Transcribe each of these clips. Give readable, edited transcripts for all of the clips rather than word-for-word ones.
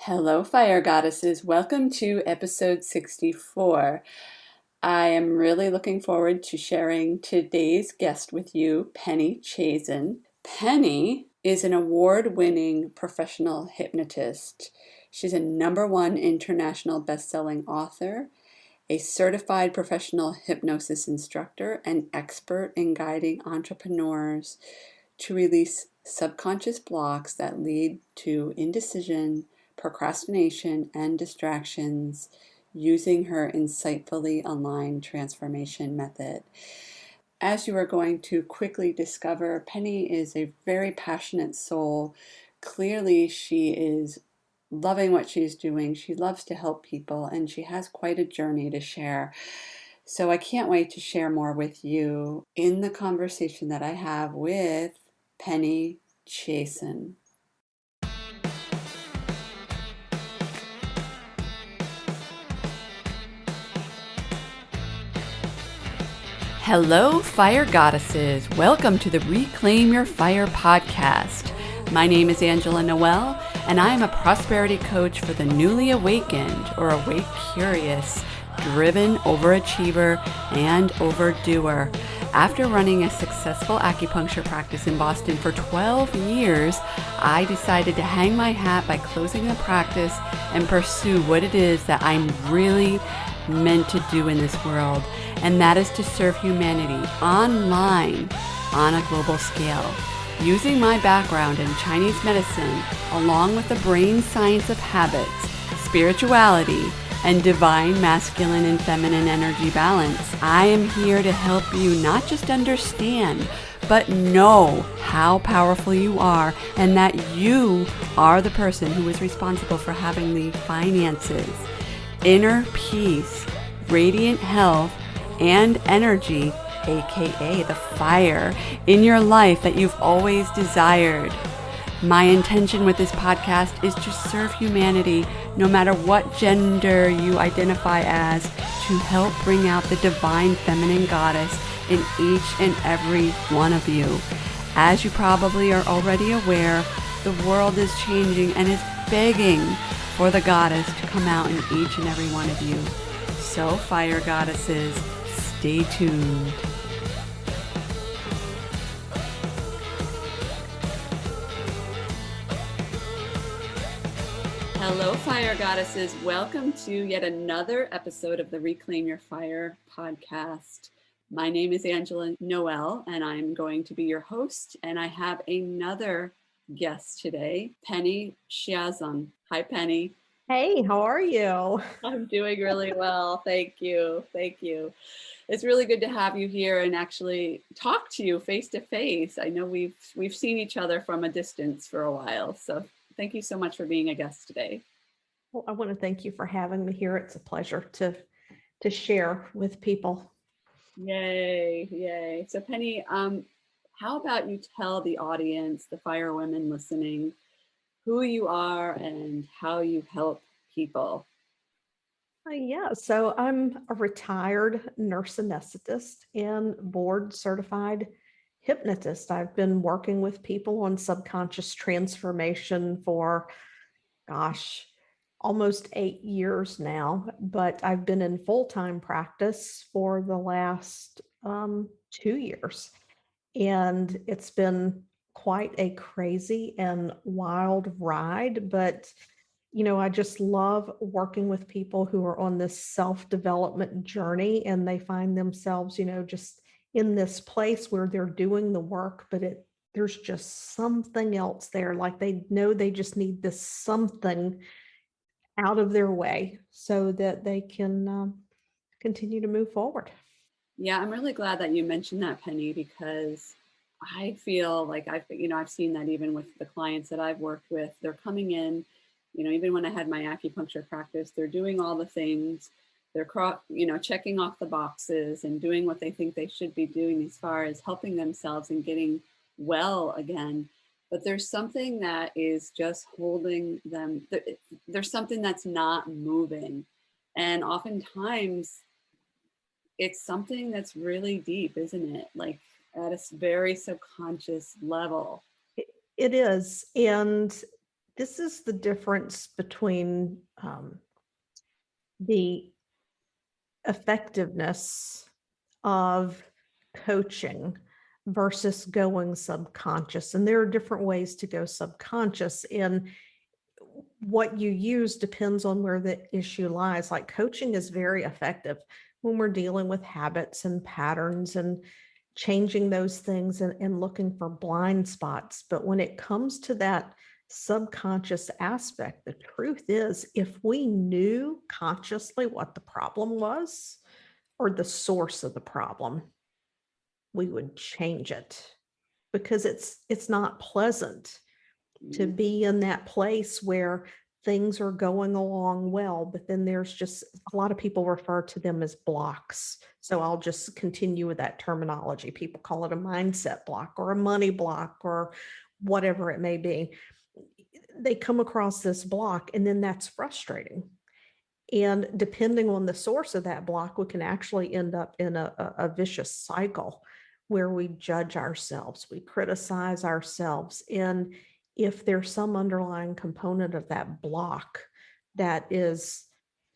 Hello, fire goddesses. Welcome to episode 64. I am really looking forward to sharing today's guest with you, Penny Chiasson. Penny is an award-winning professional hypnotist. She's a #1 international best-selling author, a certified professional hypnosis instructor, and expert in guiding entrepreneurs to release subconscious blocks that lead to indecision, procrastination, and distractions using her insightfully aligned transformation method. As you are going to quickly discover, Penny is a very passionate soul. Clearly, she is loving what she's doing. She loves to help people, and she has quite a journey to share. So I can't wait to share more with you in the conversation that I have with Penny Chiasson. Hello, fire goddesses. Welcome to the Reclaim Your Fire podcast. My name is Angela Noel, and I am a prosperity coach for the newly awakened or awake curious, driven overachiever, and overdoer. After running a successful acupuncture practice in Boston for 12 years, I decided to hang my hat by closing the practice and pursue what it is that I'm really meant to do in this world, and that is to serve humanity online on a global scale. Using my background in Chinese medicine, along with the brain science of habits, spirituality, and divine masculine and feminine energy balance, I am here to help you not just understand, but know how powerful you are and that you are the person who is responsible for having the finances, inner peace, radiant health, and energy, aka the fire, in your life that you've always desired. My intention with this podcast is to serve humanity, no matter what gender you identify as, to help bring out the divine feminine goddess in each and every one of you. As you probably are already aware, the world is changing and is begging for the goddess to come out in each and every one of you. So, fire goddesses, stay tuned. Hello, fire goddesses. Welcome to yet another episode of the Reclaim Your Fire podcast. My name is Angela Noel, and I'm going to be your host. And I have another guest today, Penny Chiasson. Hi, Penny. Hey, how are you? I'm doing really well. Thank you. Thank you. It's really good to have you here and actually talk to you face to face. I know we've seen each other from a distance for a while. So thank you so much for being a guest today. Well, I want to thank you for having me here. It's a pleasure to share with people. Yay, yay. So Penny, how about you tell the audience, the fire women listening, who you are and how you help people? So I'm a retired nurse anesthetist and board certified hypnotist. I've been working with people on subconscious transformation for, gosh, almost 8 years now, but I've been in full-time practice for the last 2 years. And it's been quite a crazy and wild ride, but I just love working with people who are on this self-development journey and they find themselves, just in this place where they're doing the work, but there's just something else there. Like they know they just need this something out of their way so that they can continue to move forward. Yeah, I'm really glad that you mentioned that, Penny, because I feel like I've seen that even with the clients that I've worked with. They're coming in, even when I had my acupuncture practice, they're doing all the things. They're, checking off the boxes and doing what they think they should be doing as far as helping themselves and getting well again. But there's something that is just holding them. There's something that's not moving. And oftentimes it's something that's really deep, isn't it? Like at a very subconscious level. It is. And This is the difference between the effectiveness of coaching versus going subconscious. And there are different ways to go subconscious, and what you use depends on where the issue lies. Like coaching is very effective when we're dealing with habits and patterns and changing those things and looking for blind spots. But when it comes to that subconscious aspect, the truth is, if we knew consciously what the problem was or the source of the problem, we would change it, because it's not pleasant to be in that place where things are going along well, but then there's just a lot of people refer to them as blocks. So I'll just continue with that terminology. People call it a mindset block or a money block or whatever it may be. They come across this block, and then that's frustrating. And depending on the source of that block, we can actually end up in a vicious cycle where we judge ourselves, we criticize ourselves. And if there's some underlying component of that block that is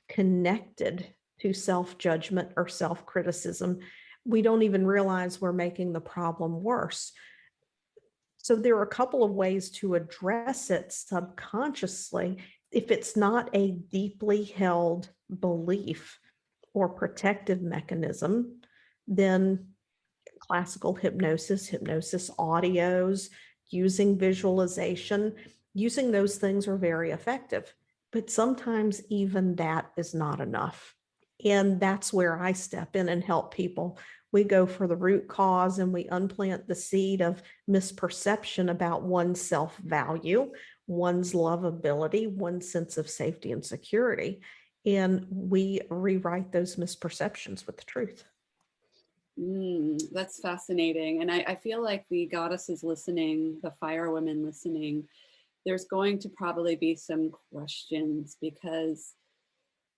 connected to self-judgment or self-criticism, we don't even realize we're making the problem worse. So there are a couple of ways to address it subconsciously. If it's not a deeply held belief or protective mechanism, then classical hypnosis, hypnosis audios, using visualization, using those things are very effective. But sometimes even that is not enough. And that's where I step in and help people. We go for the root cause and we unplant the seed of misperception about one's self-value, one's lovability, one's sense of safety and security. And we rewrite those misperceptions with the truth. That's fascinating. And I feel like the goddesses listening, the fire women listening, there's going to probably be some questions, because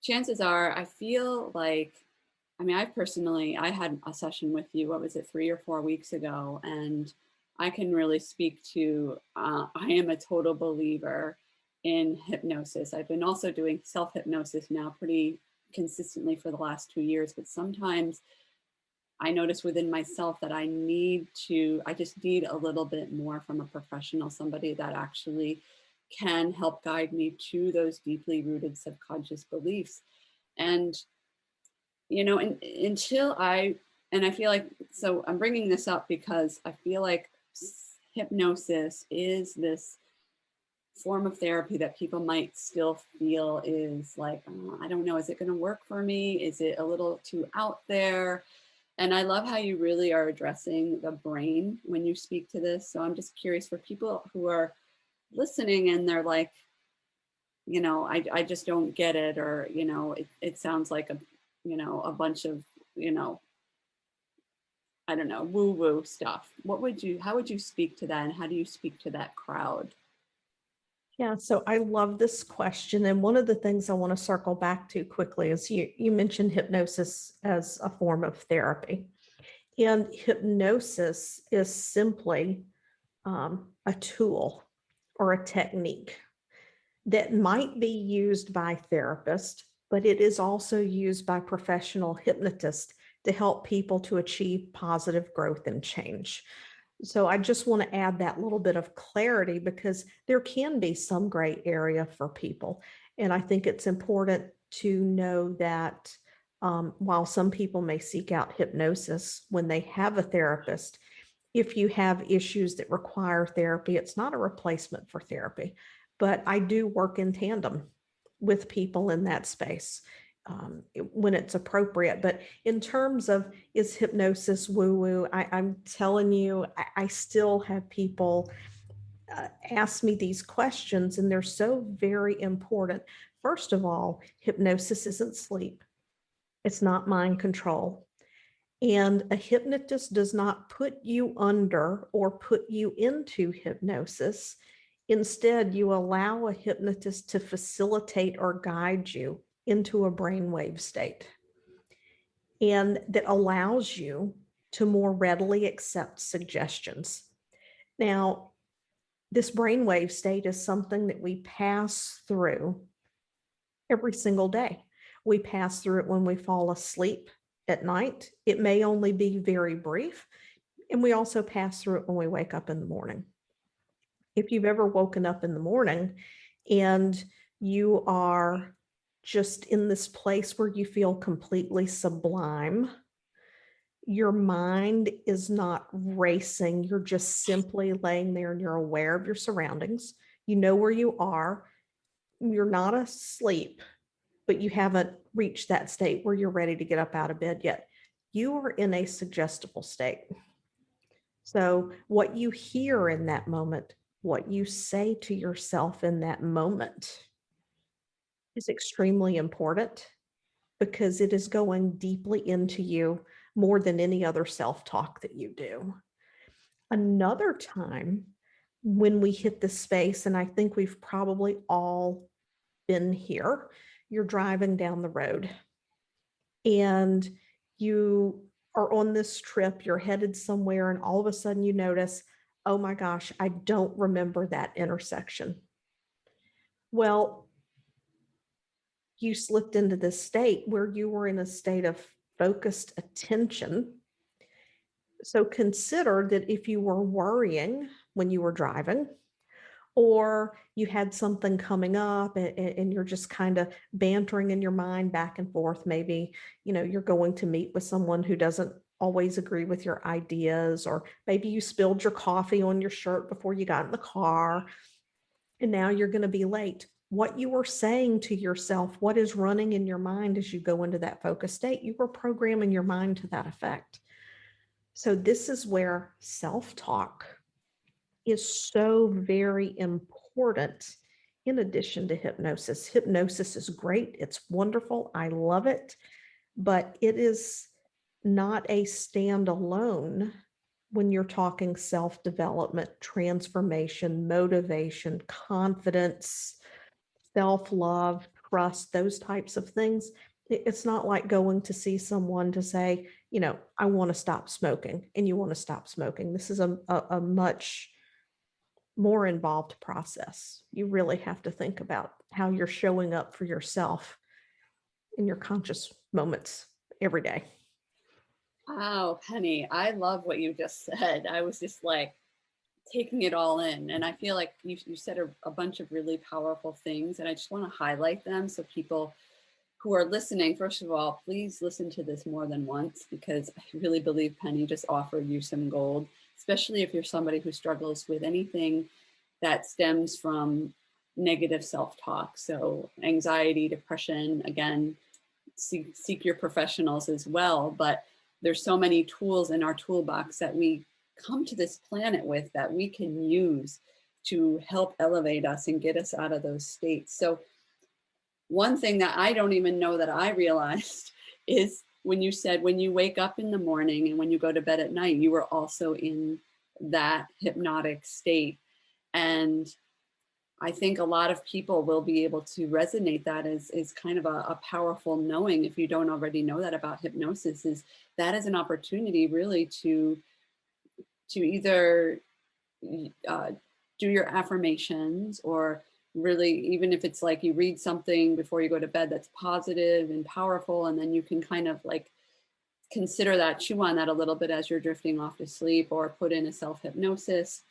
chances are, I feel like, I mean, I had a session with you, what was it, 3 or 4 weeks ago, and I can really speak to, I am a total believer in hypnosis. I've been also doing self-hypnosis now pretty consistently for the last 2 years, but sometimes I notice within myself that I just need a little bit more from a professional, somebody that actually can help guide me to those deeply rooted subconscious beliefs. And, and I feel like, so I'm bringing this up because I feel like hypnosis is this form of therapy that people might still feel is like, I don't know, is it going to work for me? Is it a little too out there? And I love how you really are addressing the brain when you speak to this. So I'm just curious for people who are listening and they're like, I just don't get it, or, it sounds like a bunch of, I don't know, woo-woo stuff. How would you speak to that? And how do you speak to that crowd? Yeah, so I love this question. And one of the things I want to circle back to quickly is you mentioned hypnosis as a form of therapy. And hypnosis is simply a tool or a technique that might be used by therapists, but it is also used by professional hypnotists to help people to achieve positive growth and change. So I just want to add that little bit of clarity, because there can be some gray area for people. And I think it's important to know that while some people may seek out hypnosis when they have a therapist, if you have issues that require therapy, it's not a replacement for therapy. But I do work in tandem with people in that space when it's appropriate. But in terms of, is hypnosis woo-woo, I'm telling you, I still have people ask me these questions, and they're so very important. First of all, hypnosis isn't sleep. It's not mind control. And a hypnotist does not put you under or put you into hypnosis. Instead, you allow a hypnotist to facilitate or guide you into a brainwave state, and that allows you to more readily accept suggestions. Now, This brainwave state is something that we pass through every single day. We pass through it when we fall asleep at night. It may only be very brief. And we also pass through it when we wake up in the morning. If you've ever woken up in the morning and you are just in this place where you feel completely sublime, your mind is not racing. You're just simply laying there and you're aware of your surroundings. You know where you are. You're not asleep, but you haven't reached that state where you're ready to get up out of bed yet. You are in a suggestible state. So what you hear in that moment, what you say to yourself in that moment is extremely important because it is going deeply into you more than any other self-talk that you do. Another time when we hit the space, and I think we've probably all been here, you're driving down the road and you are on this trip, you're headed somewhere, and all of a sudden you notice, oh my gosh, I don't remember that intersection. Well, you slipped into this state where you were in a state of focused attention. So consider that if you were worrying when you were driving, or you had something coming up and you're just kind of bantering in your mind back and forth, maybe, you're going to meet with someone who doesn't always agree with your ideas, or maybe you spilled your coffee on your shirt before you got in the car, and now you're going to be late. What you were saying to yourself, what is running in your mind as you go into that focus state, you were programming your mind to that effect. So this is where self-talk is so very important in addition to hypnosis. Hypnosis is great. It's wonderful. I love it, but it is not a standalone when you're talking self-development, transformation, motivation, confidence, self-love, trust, those types of things. It's not like going to see someone to say, I want to stop smoking, and you want to stop smoking. This is a much more involved process. You really have to think about how you're showing up for yourself in your conscious moments every day. Wow, Penny, I love what you just said. I was just like taking it all in. And I feel like you said a bunch of really powerful things, and I just want to highlight them so people who are listening, first of all, please listen to this more than once, because I really believe Penny just offered you some gold, especially if you're somebody who struggles with anything that stems from negative self-talk. So anxiety, depression, again, seek your professionals as well. But there's so many tools in our toolbox that we come to this planet with that we can use to help elevate us and get us out of those states. So one thing that I don't even know that I realized is when you said when you wake up in the morning and when you go to bed at night, you were also in that hypnotic state. And I think a lot of people will be able to resonate that as kind of a powerful knowing, if you don't already know that about hypnosis, is that is an opportunity really to either do your affirmations, or really, even if it's like you read something before you go to bed that's positive and powerful, and then you can kind of like consider that, chew on that a little bit as you're drifting off to sleep, or put in a self-hypnosis.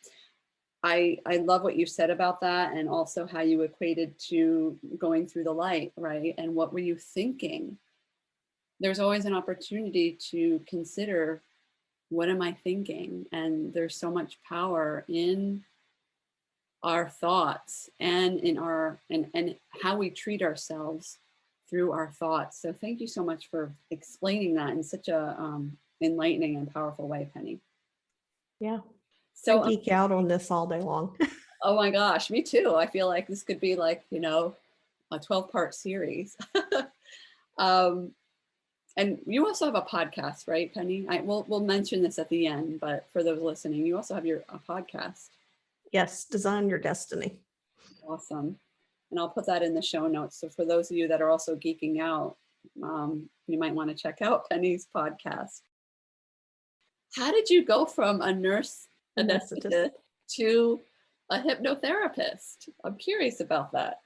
I love what you said about that, and also how you equated to going through the light, right? And what were you thinking? There's always an opportunity to consider, what am I thinking? And there's so much power in our thoughts and in our and how we treat ourselves through our thoughts. So thank you so much for explaining that in such a enlightening and powerful way, Penny. Yeah. So I geek out on this all day long. oh my gosh, me too. I feel like this could be like, a 12-part series. And you also have a podcast, right, Penny? We'll mention this at the end, but for those listening, you also have a podcast. Yes, Design Your Destiny. Awesome. And I'll put that in the show notes. So for those of you that are also geeking out, you might want to check out Penny's podcast. How did you go from a nurse anesthetist to a hypnotherapist. I'm curious about that.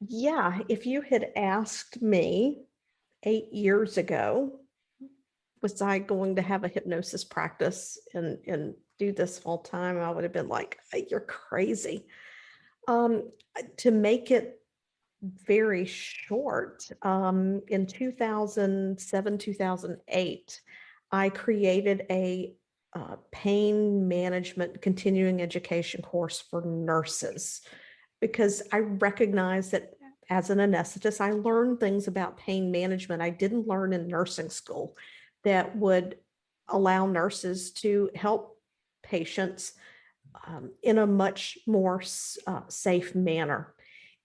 Yeah, if you had asked me 8 years ago, was I going to have a hypnosis practice and do this full time, I would have been like, you're crazy. To make it very short, in 2007, 2008, I created a pain management continuing education course for nurses because I recognize that as an anesthetist, I learned things about pain management I didn't learn in nursing school that would allow nurses to help patients in a much more safe manner.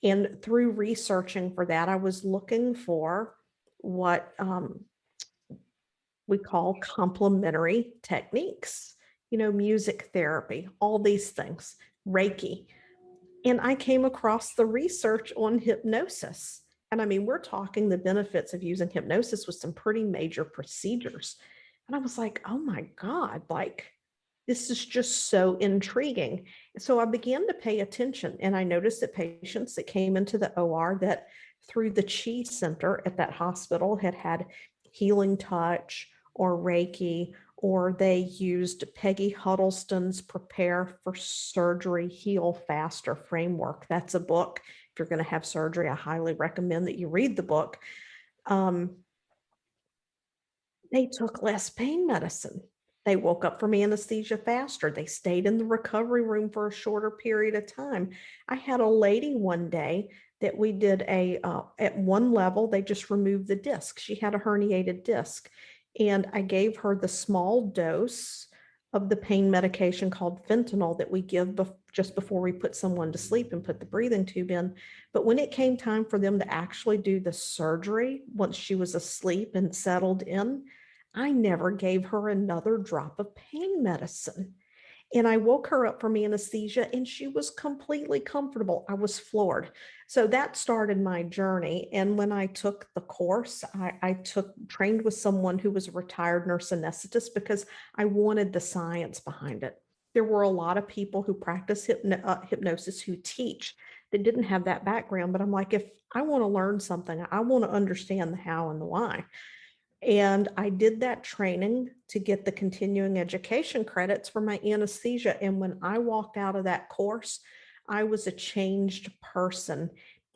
And through researching for that, I was looking for what we call complementary techniques, music therapy, all these things, Reiki. And I came across the research on hypnosis. And I mean, we're talking the benefits of using hypnosis with some pretty major procedures. And I was like, oh my God, like this is just so intriguing. So I began to pay attention and I noticed that patients that came into the OR that through the Chi Center at that hospital had healing touch or Reiki, or they used Peggy Huddleston's Prepare for Surgery, Heal Faster framework. That's a book. If you're going to have surgery, I highly recommend that you read the book. They took less pain medicine. They woke up from anesthesia faster. They stayed in the recovery room for a shorter period of time. I had a lady one day that we did at one level, they just removed the disc. She had a herniated disc. And I gave her the small dose of the pain medication called fentanyl that we give just before we put someone to sleep and put the breathing tube in. But when it came time for them to actually do the surgery, once she was asleep and settled in, I never gave her another drop of pain medicine. And I woke her up from anesthesia and she was completely comfortable. I was floored. So that started my journey. And when I took the course, I trained with someone who was a retired nurse anesthetist because I wanted the science behind it. There were a lot of people who practice hypnosis who teach that didn't have that background. But I'm like, if I want to learn something, I want to understand the how and the why. And I did that training to get the continuing education credits for my anesthesia. And when I walked out of that course, I was a changed person.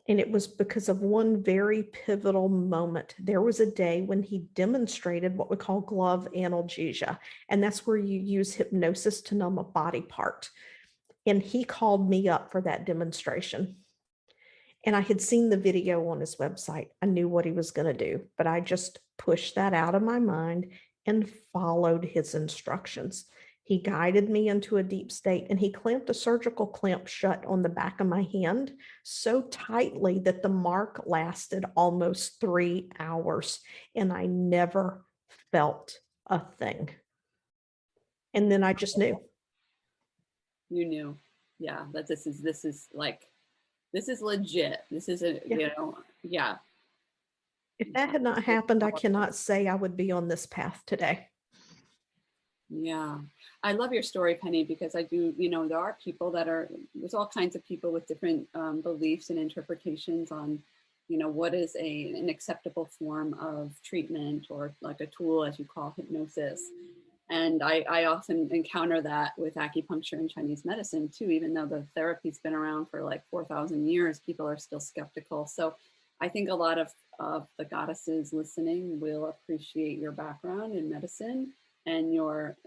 And it was because of one very pivotal moment. There was a day when he demonstrated what we call glove analgesia. And that's where you use hypnosis to numb a body part. And he called me up for that demonstration. And I had seen the video on his website. I knew what he was going to do, but I just pushed that out of my mind and followed his instructions. He guided me into a deep state and he clamped a surgical clamp shut on the back of my hand so tightly that the mark lasted almost 3 hours and I never felt a thing. And then I just knew. You knew. Yeah, that this is legit. This is yeah. If that had not happened, I cannot say I would be on this path today. Yeah. I love your story, Penny, because I do, there are people there's all kinds of people with different beliefs and interpretations on, what is an acceptable form of treatment or like a tool, as you call hypnosis. And I often encounter that with acupuncture and Chinese medicine too, even though the therapy's been around for like 4,000 years, people are still skeptical. So I think a lot of the goddesses listening will appreciate your background in medicine and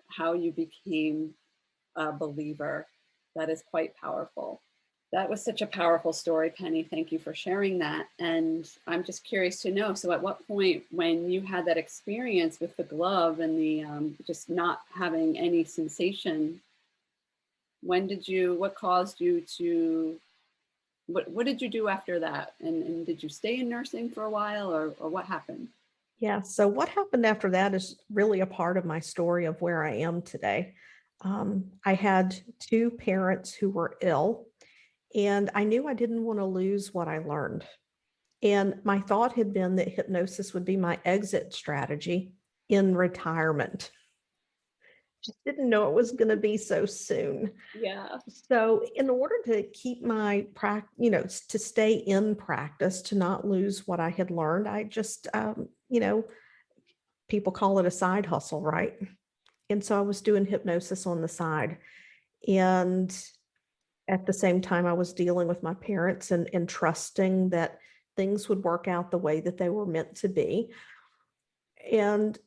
how you became a believer. That is quite powerful. That was such a powerful story, Penny. Thank you for sharing that. And I'm just curious to know, so at what point when you had that experience with the glove and the just not having any sensation, what caused you to, what did you do after that? And did you stay in nursing for a while or what happened? Yeah. So what happened after that is really a part of my story of where I am today. I had two parents who were ill, and I knew I didn't want to lose what I learned. And my thought had been that hypnosis would be my exit strategy in retirement. Just didn't know it was going to be so soon. Yeah. So in order to keep my practice, to stay in practice, to not lose what I had learned, I just, people call it a side hustle, right? And so I was doing hypnosis on the side. And at the same time, I was dealing with my parents and trusting that things would work out the way that they were meant to be. And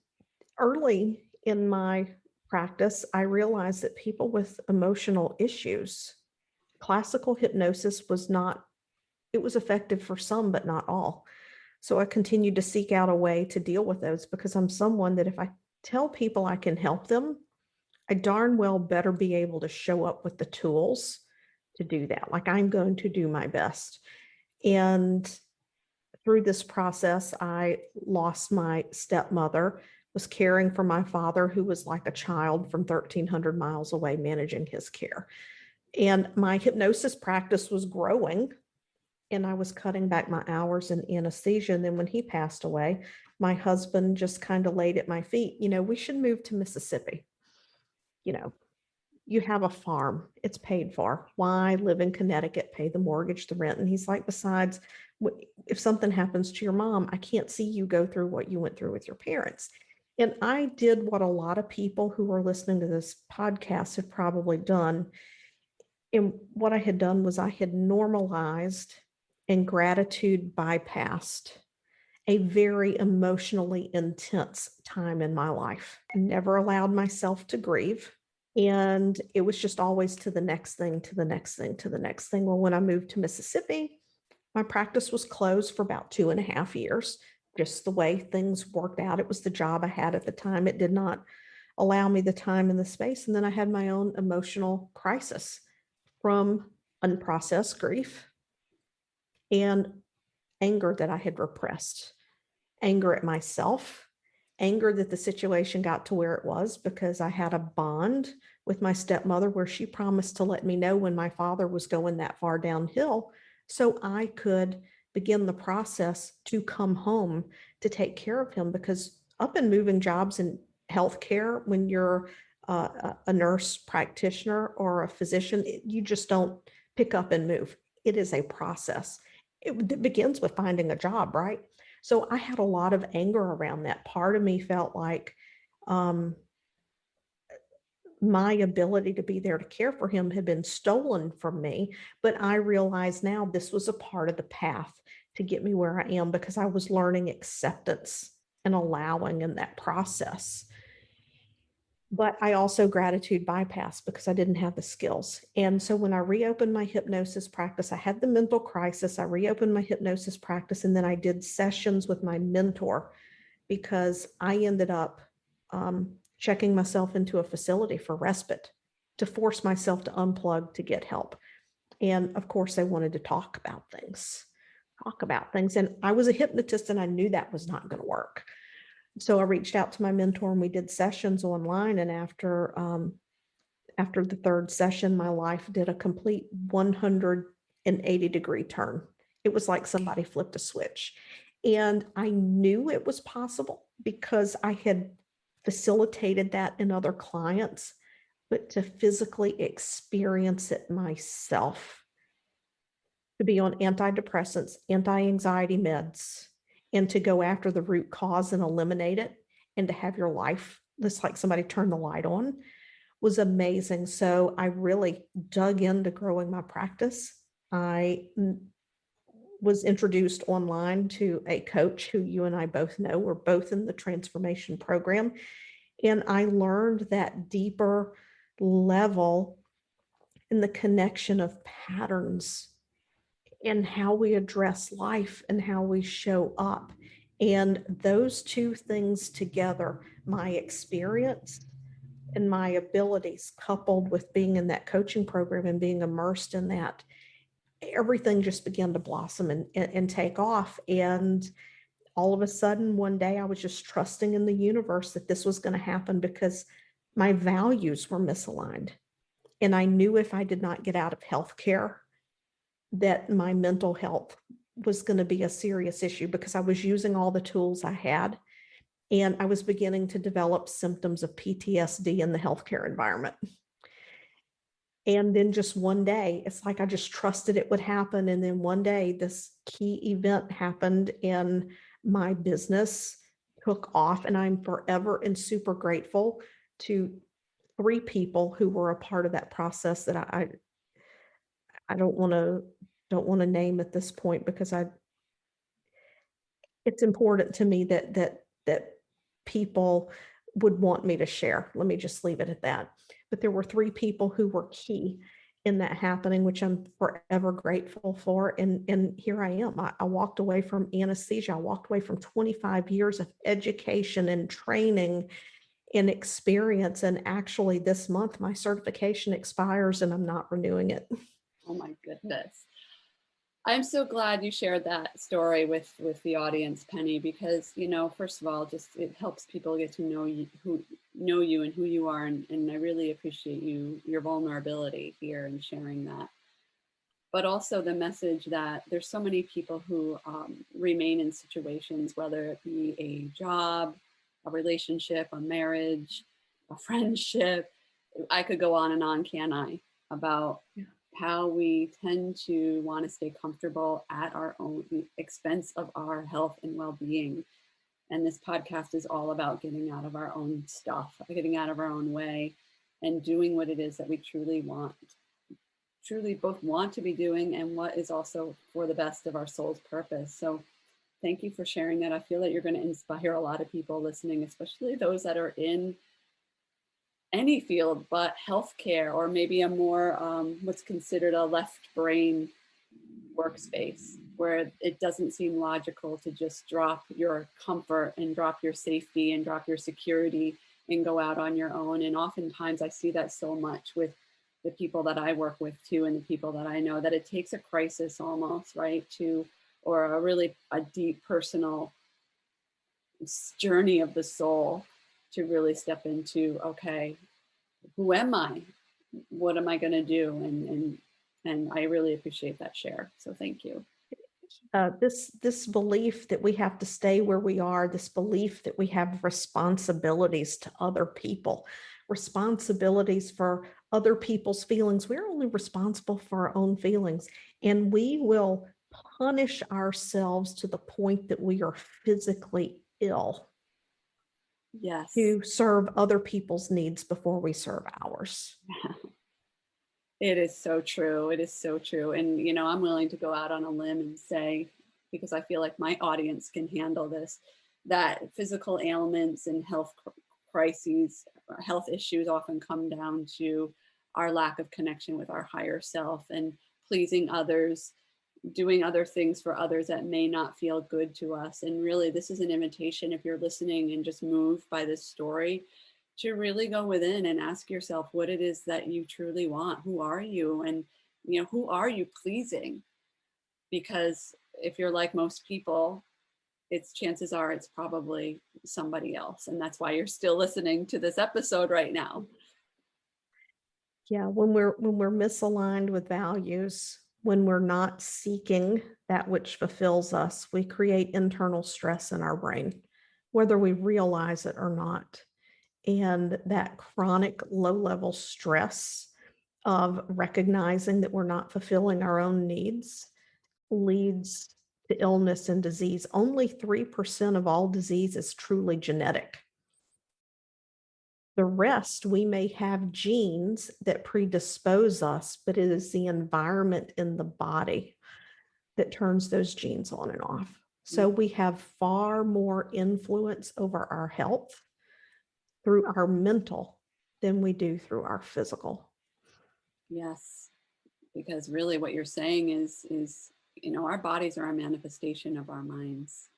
early in my practice, I realized that people with emotional issues, classical hypnosis was not, it was effective for some, but not all. So I continued to seek out a way to deal with those because I'm someone that if I tell people I can help them, I darn well better be able to show up with the tools to do that. Like I'm going to do my best. And through this process, I lost my stepmother, was caring for my father, who was like a child from 1,300 miles away, managing his care. And my hypnosis practice was growing, and I was cutting back my hours in anesthesia. And then when he passed away, my husband just kind of laid at my feet, we should move to Mississippi. You have a farm, it's paid for. Why live in Connecticut, pay the mortgage, the rent? And he's like, besides, if something happens to your mom, I can't see you go through what you went through with your parents. And I did what a lot of people who are listening to this podcast have probably done. And what I had done was I had normalized and gratitude bypassed a very emotionally intense time in my life. I never allowed myself to grieve. And it was just always to the next thing, to the next thing, to the next thing. Well, when I moved to Mississippi, my practice was closed for about 2.5 years, just the way things worked out. It was the job I had at the time. It did not allow me the time and the space. And then I had my own emotional crisis from unprocessed grief and anger that I had repressed, anger at myself, anger that the situation got to where it was because I had a bond with my stepmother where she promised to let me know when my father was going that far downhill so I could begin the process to come home to take care of him, because up and moving jobs in healthcare, when you're a nurse practitioner or a physician, you just don't pick up and move. It is a process. It begins with finding a job, right? So I had a lot of anger around that. Part of me felt like my ability to be there to care for him had been stolen from me. But I realized now this was a part of the path to get me where I am, because I was learning acceptance and allowing in that process. But I also gratitude bypassed because I didn't have the skills. And so when I reopened my hypnosis practice, I had the mental crisis. I reopened my hypnosis practice, and then I did sessions with my mentor because I ended up checking myself into a facility for respite to force myself to unplug to get help. And of course, they wanted to talk about things. And I was a hypnotist, and I knew that was not going to work. So I reached out to my mentor, and we did sessions online. And after the third session, my life did a complete 180-degree turn. It was like somebody flipped a switch. And I knew it was possible because I had facilitated that in other clients, but to physically experience it myself, to be on antidepressants, anti-anxiety meds, and to go after the root cause and eliminate it, and to have your life just like somebody turned the light on, was amazing. So I really dug into growing my practice. I was introduced online to a coach who you and I both know. We're both in the transformation program. And I learned that deeper level in the connection of patterns and how we address life and how we show up. And those two things together, my experience and my abilities, coupled with being in that coaching program and being immersed in that, everything just began to blossom and take off. And all of a sudden, one day, I was just trusting in the universe that this was going to happen because my values were misaligned. And I knew if I did not get out of healthcare, that my mental health was going to be a serious issue because I was using all the tools I had. And I was beginning to develop symptoms of PTSD in the healthcare environment. And then just one day, it's like I just trusted it would happen. And then one day, this key event happened and my business took off. And I'm forever and super grateful to 3 people who were a part of that process that I don't want to name at this point because it's important to me that people would want me to share. Let me just leave it at that. But there were 3 people who were key in that happening, which I'm forever grateful for. And here I am. I walked away from anesthesia. I walked away from 25 years of education and training and experience. And actually, this month, my certification expires and I'm not renewing it. Oh my goodness. I'm so glad you shared that story with the audience, Penny, because, first of all, just it helps people get to know you and who you are. And I really appreciate your vulnerability here and sharing that. But also the message that there's so many people who remain in situations, whether it be a job, a relationship, a marriage, a friendship. I could go on and on, can I, about how we tend to want to stay comfortable at our own expense of our health and well-being. And this podcast is all about getting out of our own stuff, getting out of our own way, and doing what it is that we truly both want to be doing and what is also for the best of our soul's purpose. So thank you for sharing that. I feel that you're going to inspire a lot of people listening, especially those that are in any field but healthcare, or maybe a more what's considered a left brain workspace, where it doesn't seem logical to just drop your comfort and drop your safety and drop your security and go out on your own. And oftentimes I see that so much with the people that I work with too, and the people that I know, that it takes a crisis almost, right, or a deep personal journey of the soul to really step into, okay, who am I? What am I going to do? And I really appreciate that share. So thank you. This belief that we have to stay where we are, this belief that we have responsibilities to other people, responsibilities for other people's feelings. We're only responsible for our own feelings, and we will punish ourselves to the point that we are physically ill. Yes. To serve other people's needs before we serve ours. It is so true. It is so true. And, I'm willing to go out on a limb and say, because I feel like my audience can handle this, that physical ailments and health crises, health issues often come down to our lack of connection with our higher self and pleasing others, doing other things for others that may not feel good to us. And really, this is an invitation, if you're listening and just moved by this story, to really go within and ask yourself what it is that you truly want. Who are you? And, who are you pleasing? Because if you're like most people, chances are it's probably somebody else. And that's why you're still listening to this episode right now. Yeah, when we're misaligned with values, when we're not seeking that which fulfills us, we create internal stress in our brain, whether we realize it or not. And that chronic low-level stress of recognizing that we're not fulfilling our own needs leads to illness and disease. Only 3% of all disease is truly genetic. The rest, we may have genes that predispose us, but it is the environment in the body that turns those genes on and off. So we have far more influence over our health through our mental than we do through our physical. Yes, because really what you're saying is, our bodies are a manifestation of our minds,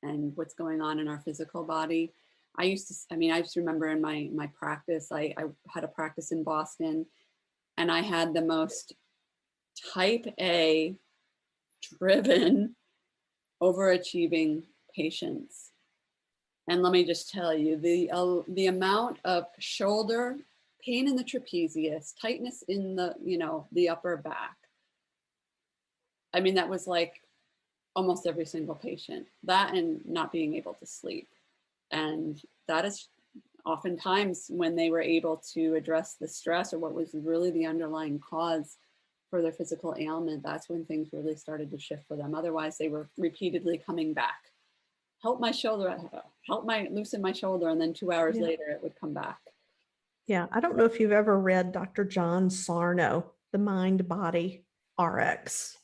and what's going on in our physical body. I just remember in my practice, I had a practice in Boston, and I had the most type A driven, overachieving patients. And let me just tell you, the amount of shoulder pain in the trapezius, tightness in the upper back. I mean, that was like almost every single patient. That and not being able to sleep. And that is oftentimes when they were able to address the stress or what was really the underlying cause for their physical ailment, that's when things really started to shift for them. Otherwise, they were repeatedly coming back. Help my shoulder, loosen my shoulder, and then 2 hours Yeah. later it would come back. Yeah. I don't know if you've ever read Dr. John Sarno, The Mind Body RX,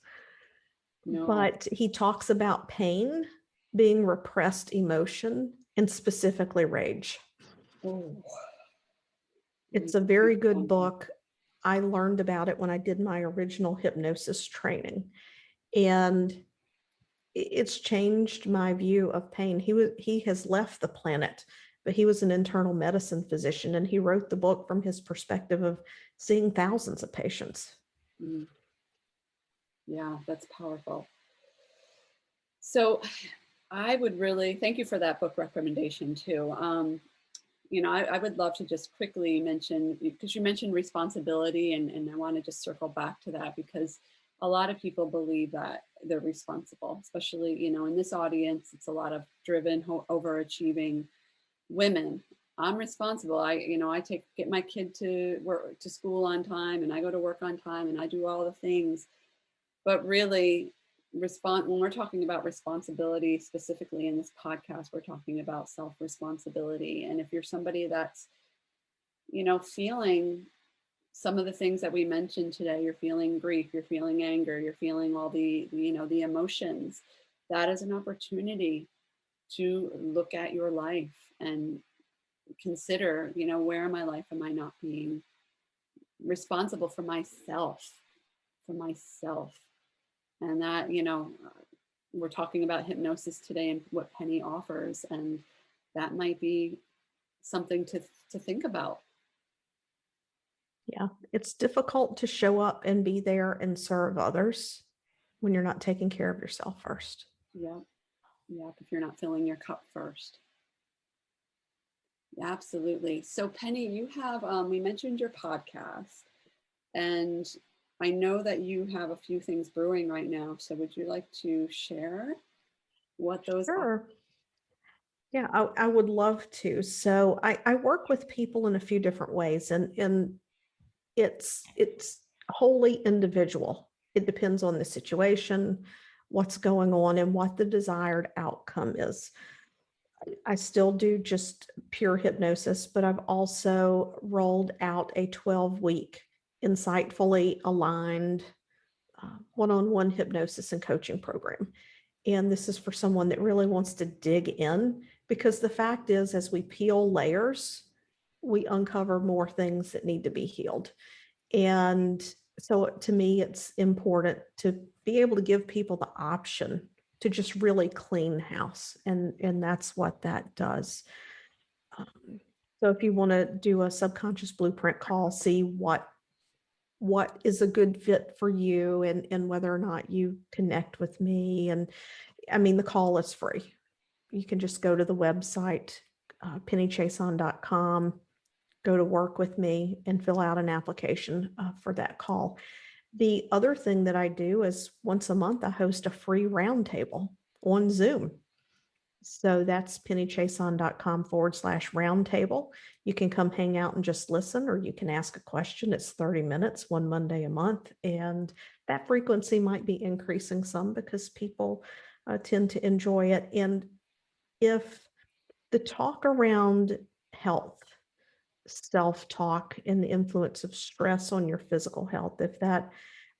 No. but he talks about pain being repressed emotion and specifically rage. Oh. It's a very good book. I learned about it when I did my original hypnosis training, and it's changed my view of pain. He has left the planet, but he was an internal medicine physician, and he wrote the book from his perspective of seeing thousands of patients. Mm. Yeah, that's powerful. So I would really thank you for that book recommendation too. I would love to just quickly mention, because you mentioned responsibility, and I want to just circle back to that, because a lot of people believe that they're responsible, especially, in this audience, it's a lot of driven, overachieving women. I'm responsible. I get my kid to work, to school on time, and I go to work on time, and I do all the things. But really, when we're talking about responsibility, specifically in this podcast, we're talking about self-responsibility. And if you're somebody that's, feeling some of the things that we mentioned today, you're feeling grief, you're feeling anger, you're feeling all the emotions, that is an opportunity to look at your life and consider, where in my life am I not being responsible for myself, and that, we're talking about hypnosis today and what Penny offers, and that might be something to think about. Yeah, it's difficult to show up and be there and serve others when you're not taking care of yourself first. Yeah, if you're not filling your cup first. Yeah, absolutely. So Penny, you have we mentioned your podcast, and I know that you have a few things brewing right now. So would you like to share what those are? Sure. Yeah, I would love to. So I work with people in a few different ways, and it's wholly individual. It depends on the situation, what's going on, and what the desired outcome is. I still do just pure hypnosis, but I've also rolled out a 12-week insightfully aligned one-on-one hypnosis and coaching program. And this is for someone that really wants to dig in, because the fact is, as we peel layers, we uncover more things that need to be healed. And so to me, it's important to be able to give people the option to just really clean house. And that's what that does. So if you want to do a subconscious blueprint call, see what is a good fit for you, and whether or not you connect with me. And I mean, the call is free. You can just go to the website, pennychiasson.com, go to work with me, and fill out an application for that call. The other thing that I do is once a month, I host a free roundtable on Zoom. So that's pennychiasson.com/roundtable. You can come hang out and just listen, or you can ask a question. It's 30 minutes, one Monday a month. And that frequency might be increasing some because people tend to enjoy it. And if the talk around health, self-talk, and the influence of stress on your physical health, if that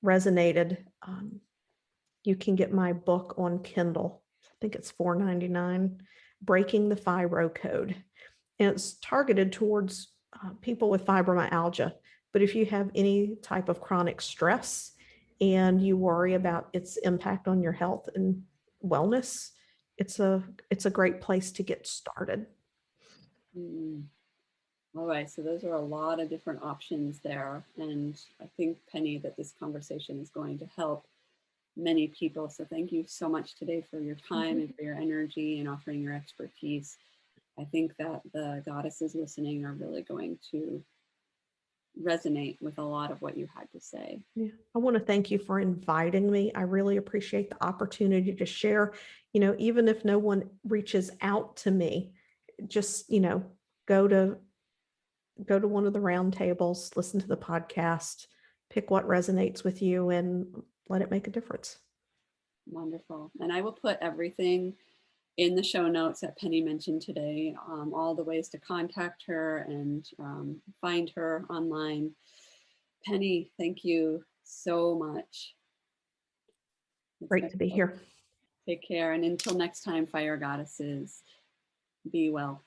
resonated, you can get my book on Kindle. I think it's $4.99, Breaking the Fibro Code. And it's targeted towards people with fibromyalgia. But if you have any type of chronic stress and you worry about its impact on your health and wellness, it's a great place to get started. All right, so those are a lot of different options there. And I think, Penny, that this conversation is going to help many people. So thank you so much today for your time and for your energy and offering your expertise. I think that the goddesses listening are really going to resonate with a lot of what you had to say. Yeah, I want to thank you for inviting me. I really appreciate the opportunity to share. Even if no one reaches out to me, just, go to one of the roundtables, listen to the podcast, pick what resonates with you, and let it make a difference. Wonderful. And I will put everything in the show notes that Penny mentioned today, all the ways to contact her and find her online. Penny, thank you so much. Great to be here. Take care. And until next time, Fire Goddesses, be well.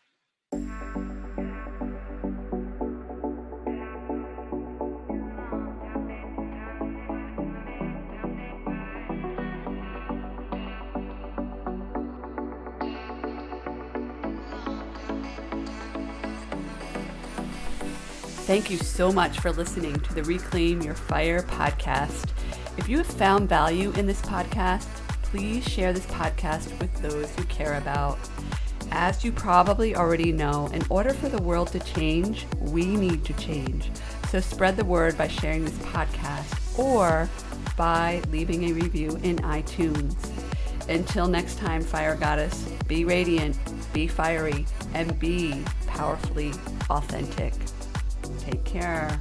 Thank you so much for listening to the Reclaim Your Fire podcast. If you have found value in this podcast, please share this podcast with those you care about. As you probably already know, in order for the world to change, we need to change. So spread the word by sharing this podcast or by leaving a review in iTunes. Until next time, Fire Goddess, be radiant, be fiery, and be powerfully authentic. Take care.